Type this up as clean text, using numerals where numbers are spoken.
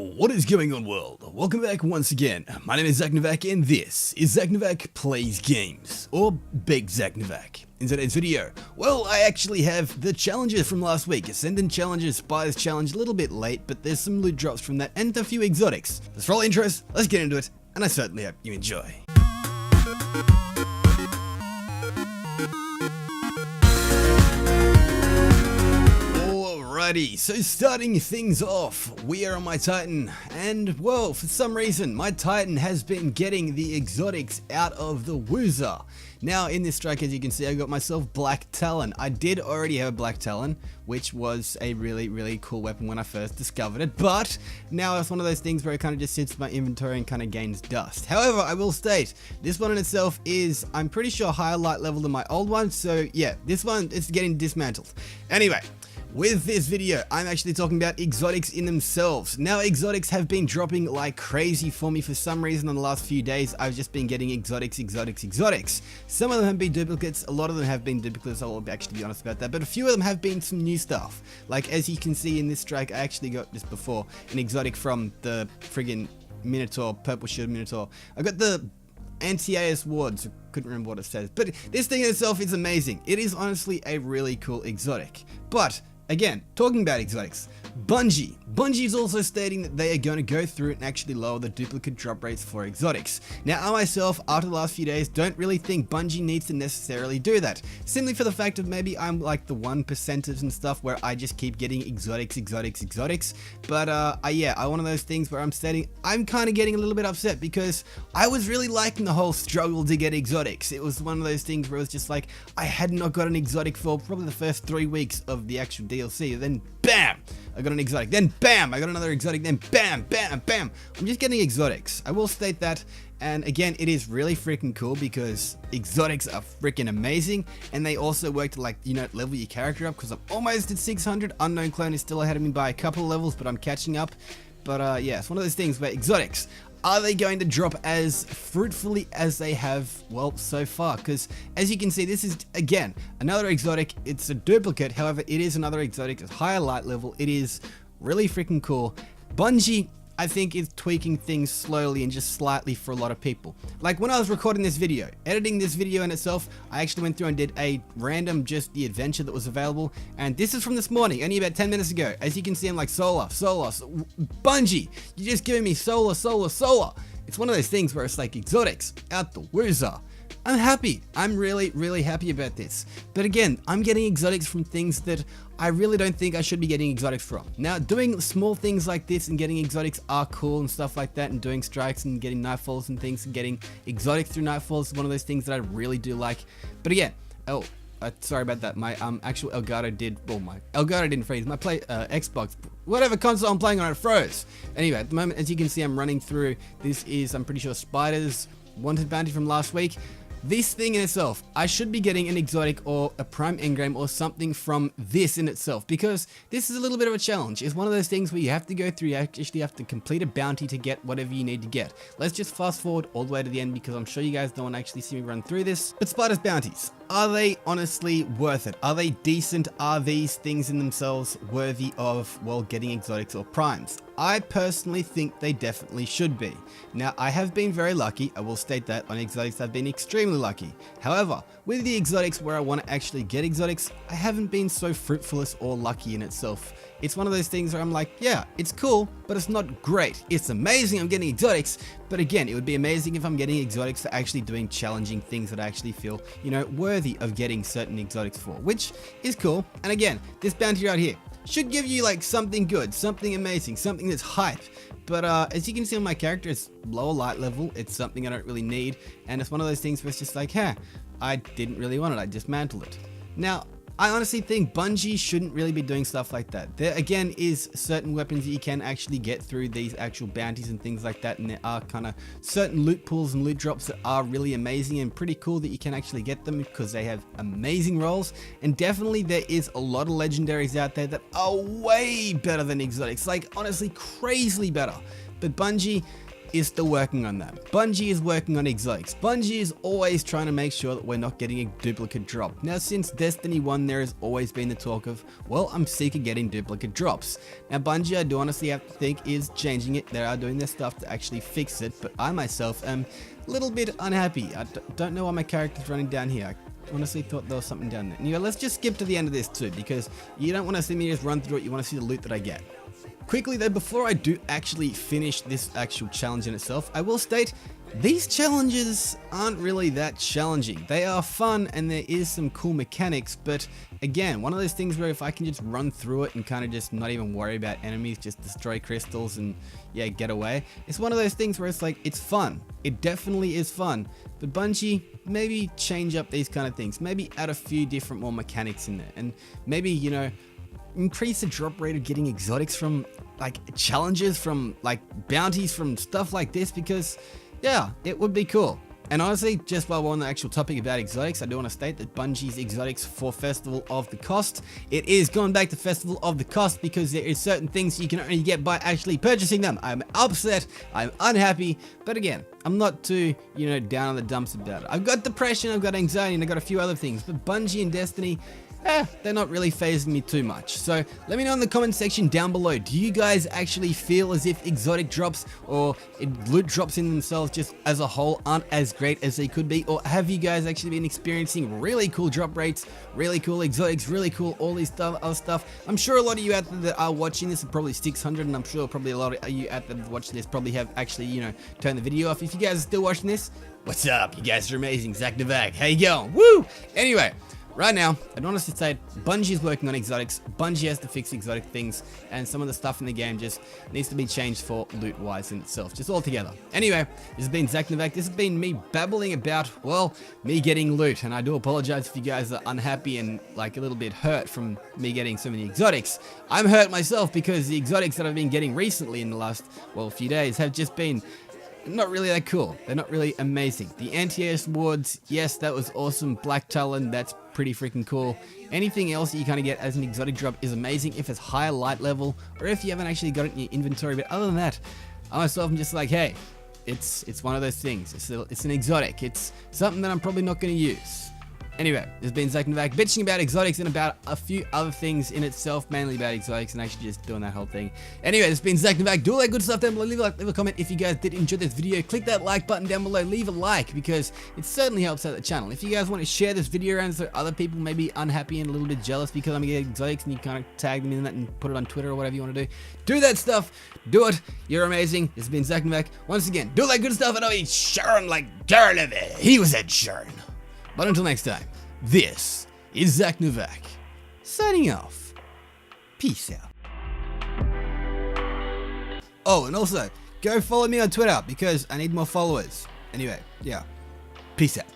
What is going on, world? Welcome back once again. My name is ZacNovak and this is ZacNovak Plays Games, or Big ZacNovak. In today's video, well, I actually have the challenges from last week. Ascendant challenges, Spiders challenge, a little bit late, but there's some loot drops from that and a few exotics. Just for all intros, let's get into it, and I certainly hope you enjoy. Alrighty, so starting things off, we are on my Titan, and well, for some reason, my Titan has been getting the exotics out of the woozer. Now, in this strike, as you can see, I got myself Black Talon. I did already have a Black Talon, which was a really cool weapon when I first discovered it, but now it's one of those things where it kind of just sits in my inventory and kind of gains dust. However, I will state, this one in itself is, I'm pretty sure, higher light level than my old one, so yeah, this one is getting dismantled. Anyway, with this video, I'm actually talking about exotics in themselves. Now, exotics have been dropping like crazy for me for some reason in the last few days. I've just been getting exotics. Some of them have been duplicates, a lot of them have been duplicates, I will actually be honest about that, but a few of them have been some new stuff. Like, as you can see in this strike, I actually got this before, an exotic from the friggin' Minotaur, Purple Shield Minotaur. I got the Anti-AS wards, couldn't remember what it says, but this thing in itself is amazing. It is honestly a really cool exotic. But again, talking about exotics, Bungie is also stating that they are going to go through and actually lower the duplicate drop rates for exotics. Now, I myself, after the last few days, don't really think Bungie needs to necessarily do that, simply for the fact of maybe I'm like the 1%ers and stuff where I just keep getting exotics, but yeah, I'm one of those things where I'm stating I'm kind of getting a little bit upset because I was really liking the whole struggle to get exotics. It was one of those things where it was just like, I had not got an exotic for probably the first 3 weeks of the actual DLC, then bam, I got an exotic, then bam, I got another exotic, then bam, I'm just getting exotics. I will state that, and again, it is really freaking cool because exotics are freaking amazing, and they also work to, like, you know, level your character up, because I'm almost at 600, Unknown Clone is still ahead of me by a couple of levels, but I'm catching up. But yeah, it's one of those things where exotics, are they going to drop as fruitfully as they have, well, so far? Because as you can see, this is, again, another exotic. It's a duplicate, however, it is another exotic. It's higher light level. It is really freaking cool. Bungie, I think, is tweaking things slowly and just slightly for a lot of people. Like when I was recording this video, editing this video in itself, I actually went through and did a random just the adventure that was available, and this is from this morning, only about 10 minutes ago. As you can see, I'm like, solar, Bungie, you're just giving me solar. It's one of those things where it's like exotics out the woozer. I'm happy. I'm really happy about this. But again, I'm getting exotics from things that I really don't think I should be getting exotics from. Now, doing small things like this and getting exotics are cool and stuff like that, and doing strikes and getting nightfalls and things and getting exotics through nightfalls is one of those things that I really do like. But again, sorry about that. My actual Elgato didn't freeze. My Xbox, whatever console I'm playing on, it froze. Anyway, at the moment, as you can see, I'm running through. This is, I'm pretty sure, Spiders Wanted Bounty from last week. This thing in itself, I should be getting an exotic or a prime engram or something from this in itself, because this is a little bit of a challenge. It's one of those things where you have to go through, you actually have to complete a bounty to get whatever you need to get. Let's just fast forward all the way to the end because I'm sure you guys don't want to actually see me run through this. But Spiders bounties, are they honestly worth it? Are they decent? Are these things in themselves worthy of, well, getting exotics or primes? I personally think they definitely should be. Now, I have been very lucky, I will state that. On exotics, I've been extremely lucky. However, with the exotics where I want to actually get exotics, I haven't been so fruitful or lucky in itself. It's one of those things where I'm like, yeah, it's cool, but it's not great. It's amazing I'm getting exotics, but again, it would be amazing if I'm getting exotics for actually doing challenging things that I actually feel, you know, worthy of getting certain exotics for, which is cool. And again, this bounty right here should give you like something good, something amazing, something that's hype. But as you can see on my character, it's lower light level. It's something I don't really need. And it's one of those things where it's just like, huh, I didn't really want it. I dismantled it. Now, I honestly think Bungie shouldn't really be doing stuff like that. There again is certain weapons that you can actually get through these actual bounties and things like that, and there are kind of certain loot pools and loot drops that are really amazing and pretty cool that you can actually get them because they have amazing rolls. And definitely there is a lot of legendaries out there that are way better than exotics, like honestly crazily better. But Bungie, is still working on that. Bungie is working on exotics. Bungie is always trying to make sure that we're not getting a duplicate drop. Now, since Destiny 1, there has always been the talk of, well, I'm sick of getting duplicate drops. Now, Bungie, I do honestly have to think, is changing it. They are doing their stuff to actually fix it, but I myself am a little bit unhappy. I don't know why my character's running down here. I honestly thought there was something down there. Anyway, let's just skip to the end of this too, because you don't want to see me just run through it. You want to see the loot that I get. Quickly though, before I do actually finish this actual challenge in itself, I will state these challenges aren't really that challenging. They are fun and there is some cool mechanics, but again, one of those things where if I can just run through it and kind of just not even worry about enemies, just destroy crystals and yeah, get away. It's one of those things where it's like, it's fun. It definitely is fun, but Bungie, maybe change up these kind of things. Maybe add a few different more mechanics in there and maybe, you know, increase the drop rate of getting exotics from like challenges, from like bounties, from stuff like this, because yeah, it would be cool. And honestly, just while we're on the actual topic about exotics, I do want to state that Bungie's exotics for Festival of the Cost, it is going back to Festival of the Cost because there is certain things you can only get by actually purchasing them. I'm upset, I'm unhappy, but again, I'm not too, you know, down on the dumps about it. I've got depression, I've got anxiety, and I've got a few other things, but Bungie and Destiny, they're not really phasing me too much. So let me know in the comment section down below, do you guys actually feel as if exotic drops or loot drops in themselves just as a whole aren't as great as they could be? Or have you guys actually been experiencing really cool drop rates, really cool exotics, really cool all these other stuff? I'm sure a lot of you out there that are watching this are probably 600, and I'm sure probably a lot of you out there that watching this probably have actually, you know, turned the video off. If you guys are still watching this, what's up? You guys are amazing. ZacNovak, how you going? Woo! Anyway, right now, I'd honestly say Bungie is working on exotics. Bungie has to fix exotic things, and some of the stuff in the game just needs to be changed for loot-wise in itself, just all together. Anyway, this has been ZacNovak. This has been me babbling about, well, me getting loot, and I do apologize if you guys are unhappy and like a little bit hurt from me getting so many exotics. I'm hurt myself because the exotics that I've been getting recently in the last, well, few days have just been not really that cool. They're not really amazing. The anti-air swords, yes, that was awesome. Black Talon, that's pretty freaking cool. Anything else that you kind of get as an exotic drop is amazing if it's higher light level or if you haven't actually got it in your inventory. But other than that, I myself am just like, hey, it's one of those things. It's an exotic. It's something that I'm probably not going to use. Anyway, this has been ZacNovak bitching about exotics and about a few other things in itself, mainly about exotics and actually just doing that whole thing. Anyway, this has been ZacNovak. Do all that good stuff down below. Leave a like, leave a comment if you guys did enjoy this video. Click that like button down below. Leave a like because it certainly helps out the channel. If you guys want to share this video around so other people may be unhappy and a little bit jealous because I'm getting exotics and you kind of tag them in that and put it on Twitter or whatever you want to do that stuff. Do it. You're amazing. This has been ZacNovak. Once again, do all that good stuff and I'll be Sharon like Darren. He was Ed Sharon. But until next time, this is ZacNovak, signing off. Peace out. Oh, and also, go follow me on Twitter because I need more followers. Anyway, yeah. Peace out.